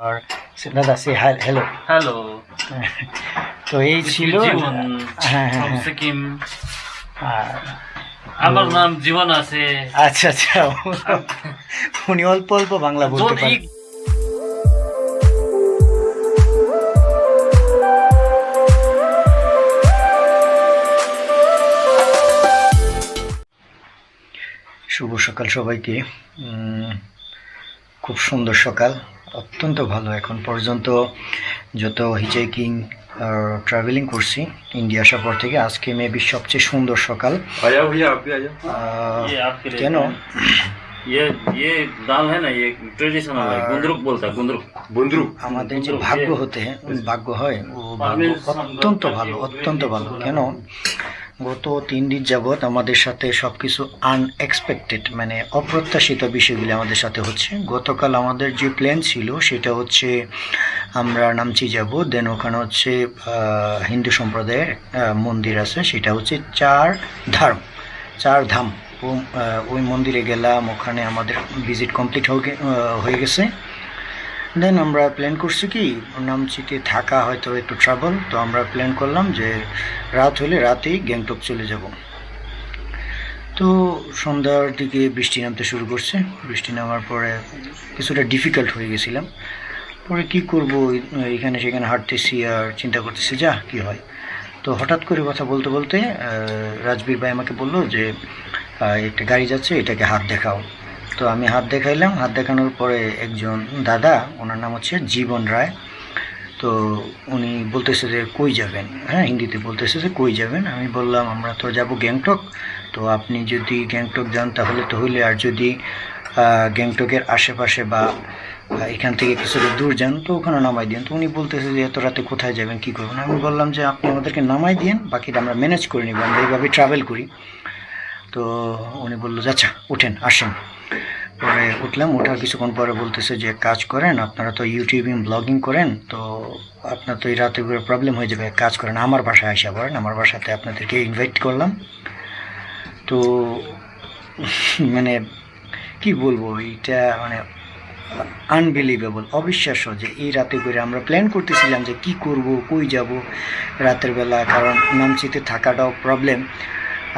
আর দাদা সে hello hello. তো এই ছিল জীবন হ্যাঁ হ্যাঁ from হ্যাঁ সিকিম। আর আমার নাম জীবন আছে। আচ্ছা আচ্ছা উনি অল্প অল্প বাংলা বলতে পারেন। শুভ সকাল সবাইকে। খুব সুন্দর সকাল, অত্যন্ত ভালো। এখন পর্যন্ত যত হিচাইকিং আর ট্রাভেলিং করছি ইন্ডিয়া আসার পর থেকে আজকে মেবি সবচেয়ে সুন্দর সকাল। কেন ये दाल है ना, ये ट्रेडिशनल है। गुंदरुक बोलता है, गुंदरुक। আমাদের যে ভাগ্য ভাগ্য হয় ও ভাগ্য অত্যন্ত ভালো, অত্যন্ত ভালো। কেন গত 3 দিন যাবৎ আমাদের সাথে সবকিছু আনএক্সপেক্টেড, মানে অপ্রত্যাশিত বিষয়গুলি আমাদের সাথে হচ্ছে। গতকাল আমাদের যে প্ল্যান ছিল সেটা হচ্ছে আমরা নামচি যাব, দেন ওখানে হচ্ছে হিন্দু সম্প্রদায়ের মন্দির আছে, সেটা হচ্ছে চার ধাম। ওই মন্দিরে গেলাম, ওখানে আমাদের ভিজিট কমপ্লিট হয়ে গেছে। দেন আমরা প্ল্যান করছি কি নামচিতে থাকা হয়তো একটু ট্রাভেল, তো আমরা প্ল্যান করলাম যে রাত হলে রাতেই গ্যাংটক চলে যাব। তো সন্ধ্যার দিকে বৃষ্টি নামতে শুরু করছে। বৃষ্টি নামার পরে কিছুটা ডিফিকাল্ট হয়ে গেছিলাম। পরে কি করব, এখানে সেখানে হাঁটতেছি আর চিন্তা করতেছি যা কি হয়। তো হঠাৎ করে কথা বলতে বলতে রাজবীর ভাই আমাকে বললো যে একটা গাড়ি যাচ্ছে, এটাকে হাত দেখাও। তো আমি হাত দেখাইলাম। হাত দেখানোর পরে একজন দাদা, ওনার নাম হচ্ছে জীবন রায়, তো উনি বলতেছে যে কই যাবেন, হ্যাঁ হিন্দিতে বলতেছে যে কই যাবেন। আমি বললাম আমরা তো যাব গ্যাংটক, তো আপনি যদি গ্যাংটক যান তাহলে তো হইলে, আর যদি গ্যাংটকের আশেপাশে বা এখান থেকে কিছুটা দূর যান তো ওখানে নামাই দিন। তো উনি বলতেছে যে এত রাতে কোথায় যাবেন, কী করবেন। আমি বললাম যে আপনি আমাদেরকে নামাই দিন, বাকিটা আমরা ম্যানেজ করে নিব, আমরা এইভাবে ট্রাভেল করি। তো উনি বললো আচ্ছা উঠেন আসেন। পরে উঠলাম, ওঠার কিছুক্ষণ পরে বলতেছে যে কাজ করেন, আপনারা তো ইউটিউবিং ব্লগিং করেন, তো আপনার তো এই রাতে প্রবলেম হয়ে যাবে, কাজ করেন আমার বাসায় আসা পড়েন, আমার বাসাতে আপনাদেরকে ইনভাইট করলাম। তো মানে কি বলবো, এইটা মানে আনবিলিভেবল, অবিশ্বাস্য যে এই রাতে করে আমরা প্ল্যান করতেছিলাম যে কি করব, কই যাব রাতের বেলা, কারণ নামচিতে থাকাটাও প্রবলেম,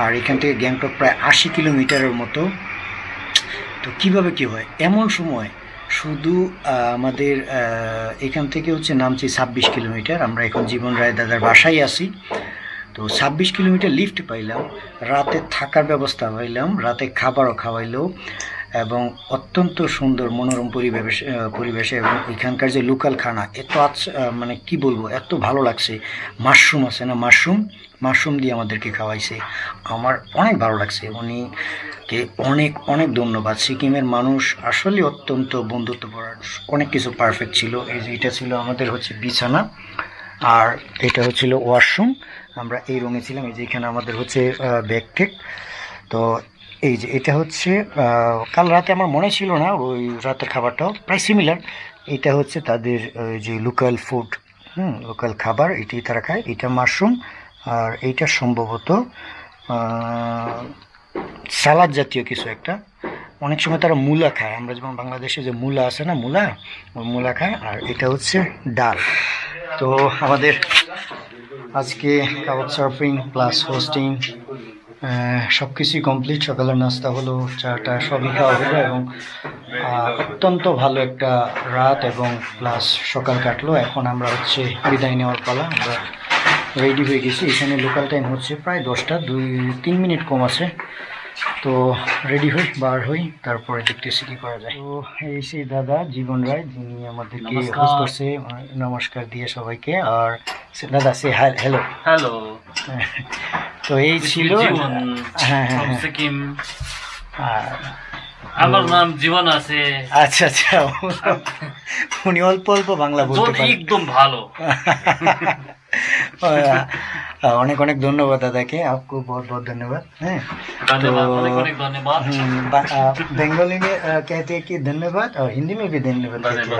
আর এখান থেকে গ্যাংটক প্রায় 80 কিলোমিটারের মতো। তো কিভাবে কি হয় এমন সময়, শুধু আমাদের এখান থেকে হচ্ছে নামছি 26 কিলোমিটার। আমরা এখন জীবন রায় দাদার বাসায় আছি। তো 26 কিলোমিটার লিফট পাইলাম, রাতে থাকার ব্যবস্থা পাইলাম, রাতে খাবারও খাওয়াইলো, এবং অত্যন্ত সুন্দর মনোরম পরিবেশে এবং এখানকার যে লোকাল খানা এত মানে কি বলবো, এত ভালো লাগছে। মাশরুম আছে না, মাশরুম দিয়ে আমাদেরকে খাওয়াইছে, আমার অনেক ভালো লাগছে। উনিকে অনেক অনেক ধন্যবাদ। সিকিমের মানুষ আসলে অত্যন্ত বন্ধুত্বপূর্ণ, অনেক কিছু পারফেক্ট ছিল। এই যে এটা ছিল আমাদের হচ্ছে বিছানা, আর এটা হচ্ছিল ওয়াশরুম। আমরা এই রুমে ছিলাম। এই যে এখানে আমাদের হচ্ছে ব্যাগ টেক। তো এই যে এটা হচ্ছে কাল রাতে আমার মনে ছিল না, ওই রাতের খাবারটাও প্রায় সিমিলার। এটা হচ্ছে তাদের যে লোকাল ফুড, লোকাল খাবার, এটি তারা খায়। এটা মাশরুম, আর এইটা সম্ভবত সালাদ জাতীয় কিছু একটা। অনেক সময় তারা মূলা খায়, আমরা যেমন বাংলাদেশে যে মূলা আছে না, মূলা খায়। আর এটা হচ্ছে ডাল। তো আমাদের আজকে কাবাব সার্ফিং প্লাস হোস্টিং সব কিছুই কমপ্লিট। সকালের নাস্তা হলো, চাটা সবই খাওয়া হলো, এবং অত্যন্ত ভালো একটা রাত এবং প্লাস সকাল কাটলো। এখন আমরা হচ্ছে বিদায় নেওয়ার পালা। আমরা রেডি হয়ে গেছি। এখানে লোকাল টাইম হচ্ছে প্রায় 10টা 2-3 মিনিট কম আছে। তো রেডি হই, বার হই, তারপরে দেখতেছি কী করা যায়। তো এই সেই দাদা জীবন রায়, যিনি আমাদেরকে হোস্ট করছে, নমস্কার দিয়ে সবাইকে। আর দাদা সে হ্যালো। তো এই ছিল হ্যাঁ হ্যাঁ সিকিম। আর আমার নাম জীবন আছে। আচ্ছা আচ্ছা উনি অল্প অল্প বাংলা বলতে পারেন, একদম ভালো। অনেক অনেক ধন্যবাদ दादा आपको बहुत बहुत धन्यवाद। हैं अनेक धन्यवाद। बंगाली में कहते हैं कि धन्यवाद, और हिंदी में भी धन्यवाद कहते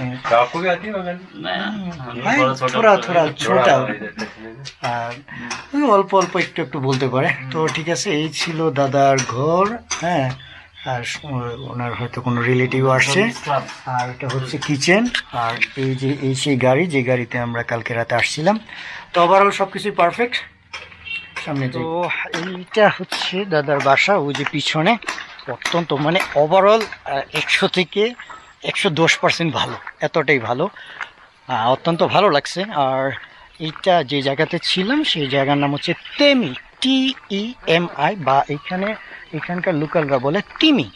हैं। आपको भी आती है? थोड़ा थोड़ा छोटा, অল্প অল্প একটু একটু বলতে পারে। তো ঠিক আছে, এই ছিল দাদার ঘর। হ্যাঁ আর ওনার হয়তো কোনো রিলেটিভ আসছে। আর এটা হচ্ছে কিচেন। আর এই যে এই সেই গাড়ি যে গাড়িতে আমরা কালকে রাতে আসছিলাম। তো ওভারঅল সব কিছুই পারফেক্ট। সামনে তো এইটা হচ্ছে দাদার বাসা, ওই যে পিছনে। অত্যন্ত মানে ওভারঅল 100 থেকে 110% ভালো, এতটাই ভালো, অত্যন্ত ভালো লাগছে। আর এইটা যে জায়গাতে ছিলাম সেই জায়গার নাম হচ্ছে তেমি, TEMI, বা এখানকার লোকালরা বলে তিমি।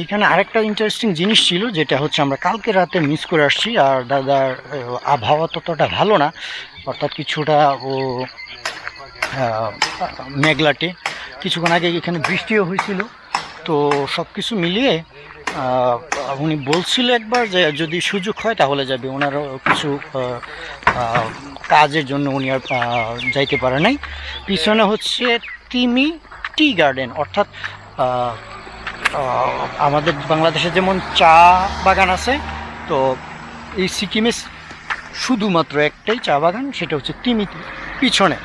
এখানে আরেকটা ইন্টারেস্টিং জিনিস ছিল, যেটা হচ্ছে আমরা কালকে রাতে মিস করে আসছি। আর দাদার আবহাওয়া ততটা ভালো না, অর্থাৎ কিছুটা মেঘলাটে। কিছুক্ষণ আগে এখানে বৃষ্টিও হয়েছিল। তো সব কিছু মিলিয়ে উনি বলছিল একবার যে যদি সুযোগ হয় তাহলে যাবে। ওনারও কিছু কাজের জন্য উনি আর যাইতে পারে নাই। পিছনে হচ্ছে তিমি টি গার্ডেন, অর্থাৎ আমাদের বাংলাদেশে যেমন চা বাগান আছে, তো এই সিকিমে শুধুমাত্র একটাই চা বাগান, সেটা হচ্ছে তিমি পিছনে।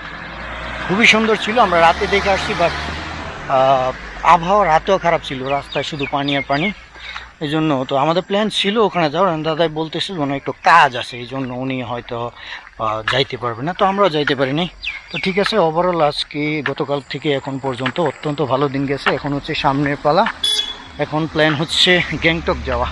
খুবই সুন্দর ছিল। আমরা রাতে দেখে আসছি, বাট আবহাওয়া রাতেও খারাপ ছিল, রাস্তায় শুধু পানি আর পানি। এই জন্য তো আমাদের প্ল্যান ছিল ওখানে যাওয়ার। দাদাই বলতেছিল ওনার একটু কাজ আছে, এই জন্য উনি হয়তো যাইতে পারবে না। তো আমরাও যাইতে পারিনি। তো ঠিক আছে, ওভারঅল আজকে গতকাল থেকে এখন পর্যন্ত অত্যন্ত ভালো দিন গেছে। এখন হচ্ছে সামনের পালা, এখন প্ল্যান হচ্ছে গ্যাংটক যাওয়া।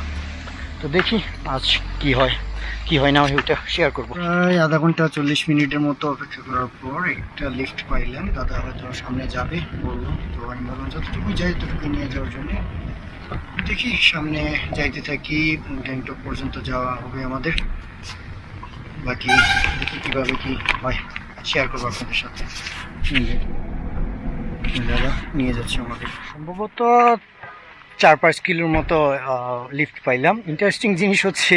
তো দেখি আজ কি হয় না হয় ওটা শেয়ার করবো। প্রায় আধা ঘন্টা 40 মিনিটের মতো অপেক্ষা করার পর একটা লিফট পাইলাম। দাদা হয়তো সামনে যাবে বললো, তো আমি বললাম যতটুকু যাই ততটুকু নিয়ে যাওয়ার জন্য। দেখি সামনে যাইতে থাকি, গ্যাংটক পর্যন্ত যাওয়া হবে আমাদের। বাকি দেখি কীভাবে কি হয়, শেয়ার করবো আপনাদের সাথে। দাদা নিয়ে যাচ্ছে আমাদের, সম্ভবত 4-5 কিলোর মতো লিফট পাইলাম। ইন্টারেস্টিং জিনিস হচ্ছে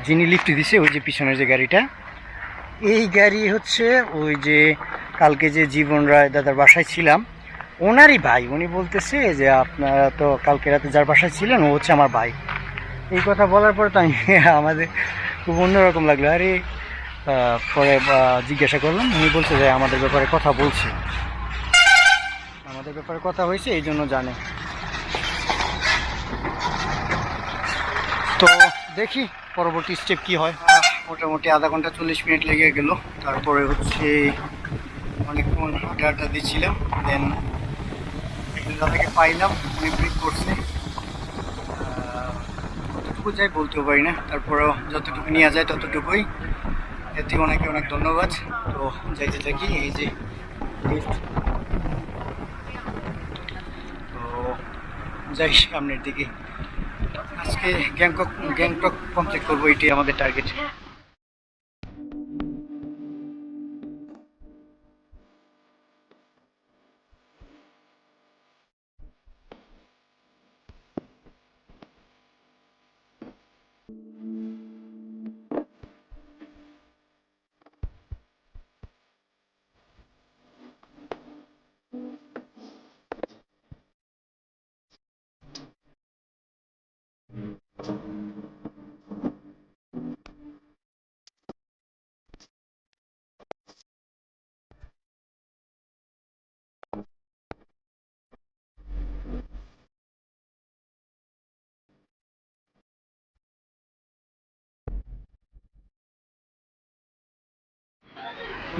যিনি লিফট দিছে ওই যে পিছনের যে গাড়িটা, এই গাড়ি হচ্ছে ওই যে কালকে যে জীবন রায় দাদার বাসায় ছিলাম ওনারই ভাই। উনি বলতেছে যে আপনারা তো কালকে রাতে যার বাসায় ছিলেন ও হচ্ছে আমার ভাই। এই কথা বলার পর তো আমি আমাদের খুব অন্যরকম লাগলো। আরে পরে জিজ্ঞাসা করলাম, উনি বলছে যে আমাদের ব্যাপারে কথা বলছে, আমাদের ব্যাপারে কথা হয়েছে, এই জন্য জানে। তো দেখি পরবর্তী স্টেপ কি হয়। মোটামুটি আধা ঘন্টা 40 মিনিট লেগে গেল। তারপরে হচ্ছে অনেকক্ষণ হাঁটা দিচ্ছিলাম, দেন দাদাকে পাইলাম, উনি ব্রিক করছে। কতটুকু যাই বলতেও পারি না, তারপরেও যতটুকু নিয়ে যায় ততটুকুই। এতে অনেক ধন্যবাদ। তো যাইতে থাকি, এই যে লিফট। তো যাই সামনের দিকে। আজকে গ্যাংটক কমপ্লিট করবো, এটাই আমাদের টার্গেট।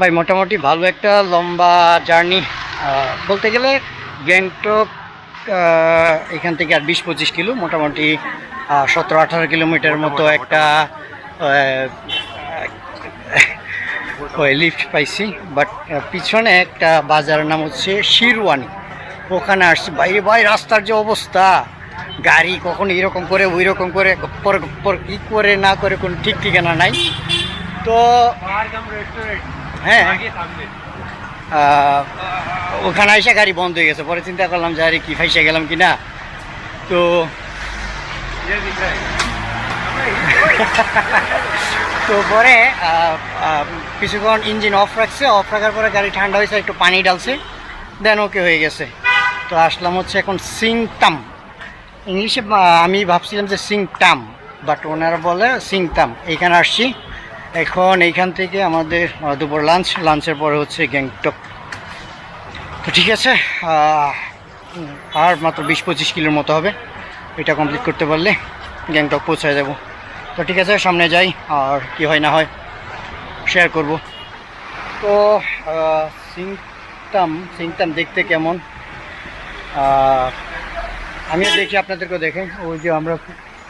ভাই মোটামুটি ভালো একটা লম্বা জার্নি বলতে গেলে। গ্যাংটক এখান থেকে আর 20-25 কিলো, মোটামুটি 17-18 কিলোমিটার মতো একটা লিফট পাইছি। বাট পিছনে একটা বাজারের নাম হচ্ছে শিরওয়ানি, ওখানে আসছি। ভাই রাস্তার যে অবস্থা, গাড়ি কখন এরকম করে ওই রকম করে পর কী করে না করে কোনো ঠিক ঠিকানা নাই। তো হ্যাঁ, ওখানে এসে গাড়ি বন্ধ হয়ে গেছে। পরে চিন্তা করলাম যে আরে কি ফাইসে গেলাম কি না। তো তো পরে কিছুক্ষণ ইঞ্জিন অফ রাখছে, অফ রাখার পরে গাড়ি ঠান্ডা হয়েছে, একটু পানি ডালছে, দেন ওকে হয়ে গেছে। তো আসলাম হচ্ছে এখন সিংতাম। ইংলিশে আমি ভাবছিলাম যে সিংতাম, বাট ওনারা বলে সিংতাম। এইখানে আসছি এখন। এইখান থেকে আমাদের দুপুর লাঞ্চের পরে হচ্ছে গ্যাংটক। তো ঠিক আছে, আর মাত্র 20-25 কিলোর মতো হবে। এটা কমপ্লিট করতে পারলে গ্যাংটক পৌঁছায় যাব। তো ঠিক আছে, সামনে যাই, আর কি হয় না হয় শেয়ার করব। তো সিংতাম দেখতে কেমন আমিও দেখি, আপনাদেরকেও দেখে। ওই যে আমরা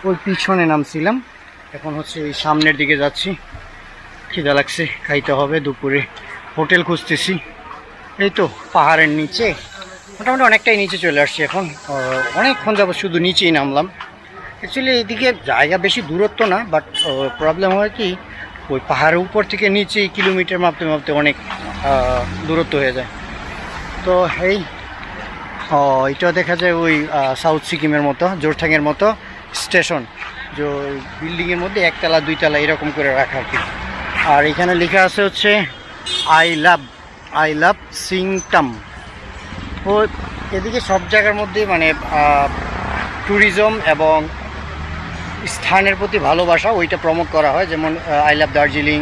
ওই পিছনে নামছিলাম, এখন হচ্ছে এই সামনের দিকে যাচ্ছি। খিদা লাগছে, খাইতে হবে। দুপুরে হোটেল খুঁজতেছি। এই তো পাহাড়ের নিচে, মোটামুটি অনেকটাই নিচে চলে আসছি এখন। অনেকক্ষণ যাবো শুধু নিচেই নামলাম। অ্যাকচুয়ালি এইদিকে জায়গা বেশি দূরত্ব না, বাট প্রবলেম হয় কি, ওই পাহাড়ের উপর থেকে নিচে কিলোমিটার মাপতে মাপতে অনেক দূরত্ব হয়ে যায়। তো এই এটা দেখা যায় ওই সাউথ সিকিমের মতো, জোরথাংয়ের মতো স্টেশন, যে বিল্ডিংয়ের মধ্যে একতলা দুইতলা এরকম করে রাখা আর কি। আর এখানে লেখা আছে হচ্ছে আই লাভ সিংতাম। তো এদিকে সব জায়গার মধ্যে মানে ট্যুরিজম এবং স্থানের প্রতি ভালোবাসা ওইটা প্রমোট করা হয়। যেমন I love Darjeeling,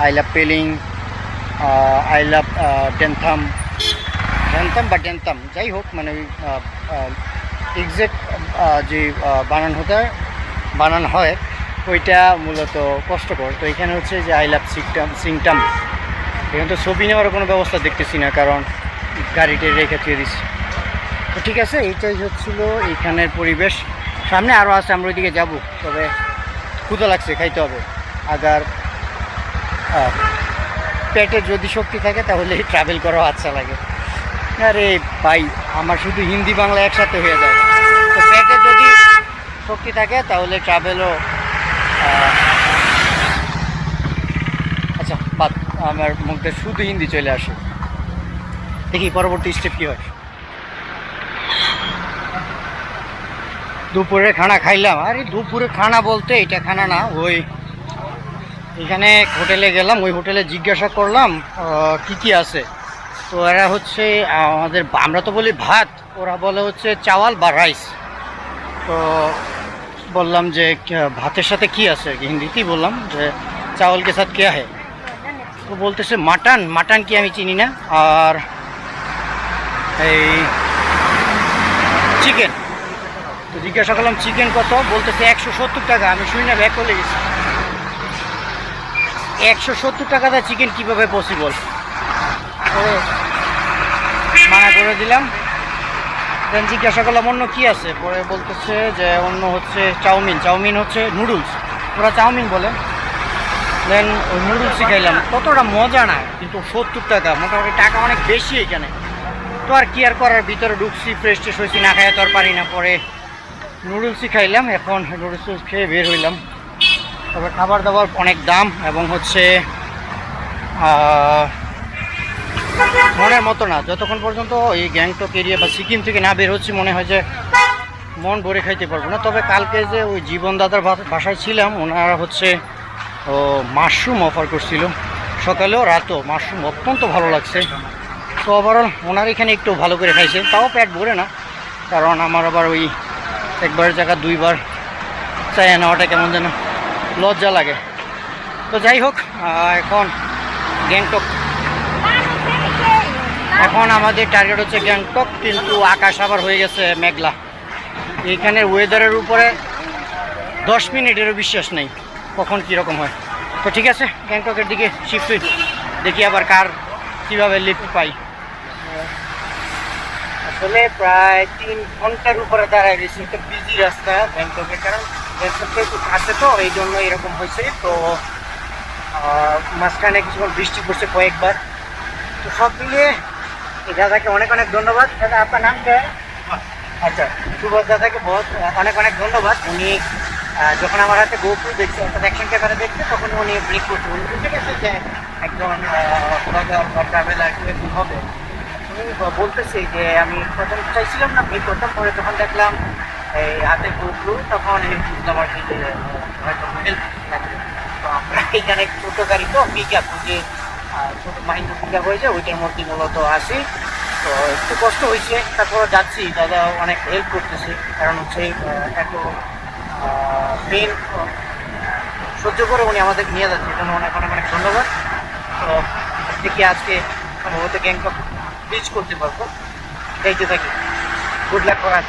I love Pelling, I love Dentam বা ডেনতাম, যাই হোক, মানে ওই এক্সাক্ট যে বানান হয় ওইটা মূলত কষ্টকর। তো এখানে হচ্ছে যে আই লাভ সিংতাম। এখানে তো ছবি নেওয়ার কোনো ব্যবস্থা দেখতেছি না, কারণ গাড়িতে রেখে দিয়ে দিচ্ছি। তো ঠিক আছে, এইটাই হচ্ছিল এইখানের পরিবেশ। সামনে আরও আছে, আমরা ওইদিকে যাবো, তবে ক্ষুধা লাগছে, খাইতে হবে। আগার পেটে যদি শক্তি থাকে তাহলে ট্রাভেল করাও আচ্ছা লাগে। আরে ভাই, আমার শুধু হিন্দি বাংলা একসাথে হয়ে যায়। তো পেটে যদি শক্তি থাকে তাহলে ট্রাভেলও আচ্ছা বাদ, আমার মুখে শুধু হিন্দি চলে আসে। দেখি পরবর্তী স্টেপ কী হয়। দুপুরে খানা খাইলাম। আরে দুপুরে খানা বলতে এটা খানা না, ওই এখানে হোটেলে গেলাম, ওই হোটেলে জিজ্ঞাসা করলাম কি কি আছে। তো এরা হচ্ছে আমরা তো বলি ভাত, ওরা বলে হচ্ছে চাওয়াল বা রাইস। তো বললাম যে ভাতের সাথে কি আছে, হিন্দিতেই বললাম যে চাওয়াল কে সাথ কে है। তো বলতেছে মাটন কি আমি চিনি না, আর এই চিকেন। তো জিজ্ঞাসা করলাম চিকেন কত, বলতেছে 170 টাকা। আমি শুনি না ব্যাক করে গেছি। 170 টাকাতে চিকেন কীভাবে পসিবল, মানা করে দিলাম। দেন জিজ্ঞাসা করলাম অন্য কী আছে, পরে বলতেছে যে অন্য হচ্ছে চাউমিন হচ্ছে নুডলস, ওরা চাউমিন বলে। দেন ওই নুডলসই খাইলাম। ততটা মজা না, কিন্তু 70 টাকা, মোটামুটি টাকা অনেক বেশি এখানে। তো আর কি আর করার, ভিতরে ঢুকছি, ফ্রেশ ট্রেশ হয়েছি, না খাইয়া তো আর পারি না। পরে নুডলসই খাইলাম। এখন নুডলস খেয়ে বের হইলাম। তবে খাবার দাবার অনেক দাম, এবং হচ্ছে মনের মতো না। যতক্ষণ পর্যন্ত এই গ্যাংটক এরিয়া বা সিকিম থেকে না বের হচ্ছে, মনে হয় যে মন ভরে খাইতে পারবো না। তবে কালকে যে ওই জীবন দাদার বাসায় ছিলাম, ওনারা হচ্ছে মাশরুম অফার করছিল সকালেও রাতেও। মাশরুম অত্যন্ত ভালো লাগছে। তো ওভারঅল ওনার এখানে একটু ভালো করে খাইছে, তাও পেট ভরে না, কারণ আমার আবার ওই একবারের জায়গা দুইবার চাইয়া নেওয়াটা কেমন যেন লজ্জা লাগে। তো যাই হোক, এখন গ্যাংটক, এখন আমাদের টার্গেট হচ্ছে গ্যাংটক, কিন্তু আকাশ আবার হয়ে গেছে মেঘলা। এইখানের ওয়েদারের উপরে 10 মিনিটেরও বিশ্বাস নেই কখন কীরকম হয়। তো ঠিক আছে, গ্যাংটকের দিকে শিফট হই, দেখি আবার কীভাবে লিফট পাই। আসলে প্রায় 3 ঘন্টার উপরে দাঁড়ায় গেছি। একটা বিজি রাস্তা গ্যাংটকের, কারণ গ্যাংটকটা একটু কাছে তো, এই জন্য এরকম হয়েছে। তো মাঝখানে কিছুক্ষণ বৃষ্টি পড়ছে কয়েকবার। তো সব মিলিয়ে এই দাদাকে অনেক অনেক ধন্যবাদ। দাদা আপনার নাম কে? আচ্ছা, সুভাষ দাদাকে অনেক অনেক ধন্যবাদ। উনি যখন আমার হাতে গোপ্রো দেখছে, অর্থাৎ অ্যাকশন ক্যামেরা দেখছে, তখন উনি ব্রেক করতে উনি বুঝতে গেছে যে একজন ট্রাভেলার এরকম হবে। উনি বলতেছে যে আমি প্রথম চাইছিলাম না ব্রেক করতাম, পরে যখন দেখলাম এই হাতে গোপ্রো, তখন আমার হয়তো হেল্প লাগবে। তো আমরা এখানে ছোটো গাড়ি তো পিক আপ, যে ছোটো মাইন্ড পিক আপ হয়েছে, ওইটার মধ্যে মূলত আসি। তো একটু কষ্ট হয়েছে, তারপর যাচ্ছি। দাদা অনেক হেল্প করতেছে, কারণ হচ্ছে এত পেন সহ্য করে উনি আমাদের নিয়ে যাচ্ছে, এই জন্য অনেক অনেক অনেক ধন্যবাদ। তো দেখি আজকে সম্ভবত গ্যাংটক রিচ করতে পারবো, যাইতে থাকি। গুড লাক করান।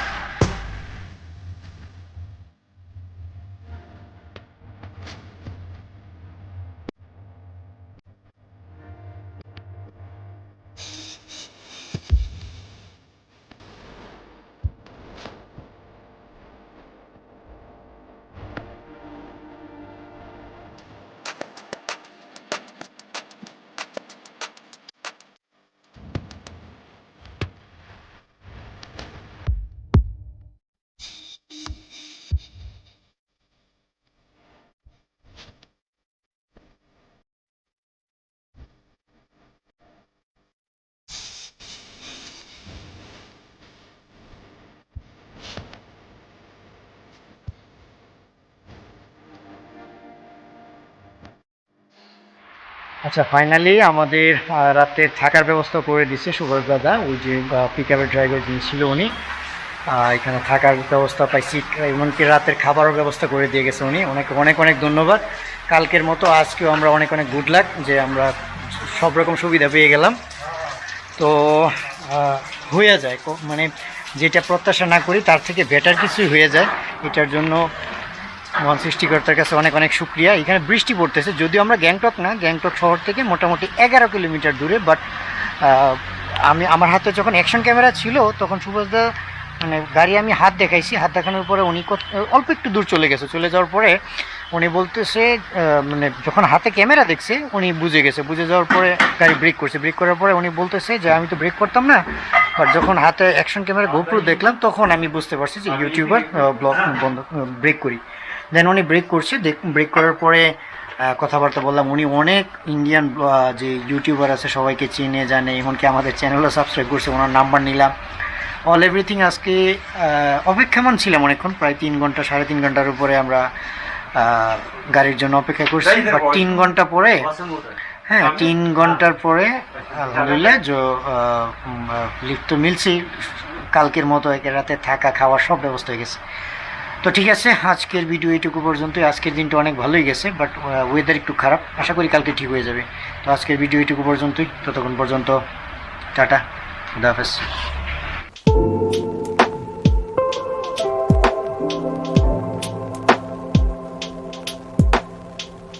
আচ্ছা, ফাইনালি আমাদের রাতে থাকার ব্যবস্থা করে দিচ্ছে সুভাষ দাদা, ওই যে পিক আপের ড্রাইভার যিনি ছিল উনি। এখানে থাকার ব্যবস্থা পাইছি, এমনকি রাতের খাবারও ব্যবস্থা করে দিয়ে গেছে উনি। অনেক অনেক অনেক ধন্যবাদ। কালকের মতো আজকেও আমরা অনেক অনেক গুড লাক যে আমরা সব রকম সুবিধা পেয়ে গেলাম। তো হয়ে যায়, মানে যেটা প্রত্যাশা না করি তার থেকে বেটার কিছুই হয়ে যায়। এটার জন্য মহান সৃষ্টিকর্তার কাছে অনেক অনেক শুক্রিয়া। এখানে বৃষ্টি পড়তেছে, যদিও আমরা গ্যাংটক না, গ্যাংটক শহর থেকে মোটামুটি 11 কিলোমিটার দূরে। বাট আমার হাতে যখন অ্যাকশন ক্যামেরা ছিল তখন সুভাষদা মানে গাড়ি আমি হাত দেখাইছি, হাত দেখানোর পরে উনি অল্প একটু দূর চলে গেছে। চলে যাওয়ার পরে উনি বলতেছে, মানে যখন হাতে ক্যামেরা দেখছে উনি বুঝে গেছে। বুঝে যাওয়ার পরে গাড়ি ব্রেক করছে। ব্রেক করার পরে উনি বলতেছে যে আমি তো ব্রেক করতাম না, বাট যখন হাতে অ্যাকশন ক্যামেরা গোপ্রো দেখলাম তখন আমি বুঝতে পারছি যে ইউটিউবার ব্লগ বন্ধ ব্রেক করি। দেন উনি ব্রেক করছে। ব্রেক করার পরে কথাবার্তা বললাম। উনি অনেক ইন্ডিয়ান যে ইউটিউবার আছে সবাইকে চিনে জানে, এমনকি আমাদের চ্যানেলও সাবস্ক্রাইব করছে। ওনার নাম্বার নিলাম, অল এভরিথিং। আজকে অপেক্ষামান ছিলাম অনেকক্ষণ, প্রায় 3 ঘন্টা 3.5 ঘন্টার উপরে আমরা গাড়ির জন্য অপেক্ষা করছি। বাট 3 ঘন্টা পরে, হ্যাঁ 3 ঘন্টার পরে আলহামদুলিল্লাহ লিফট তো মিলছি। কালকের মতো একের রাতে থাকা খাওয়ার সব ব্যবস্থা হয়ে গেছে। তো ঠিক আছে, আজকের ভিডিও এইটুকু পর্যন্তই। আজকের দিনটা অনেক ভালোই গেছে, বাট ওয়েদার একটু খারাপ। আশা করি কালকে ঠিক হয়ে যাবে। তো আজকের ভিডিও এইটুকু পর্যন্তই। ততক্ষণ পর্যন্ত টাটা, খুদা হাফেজ।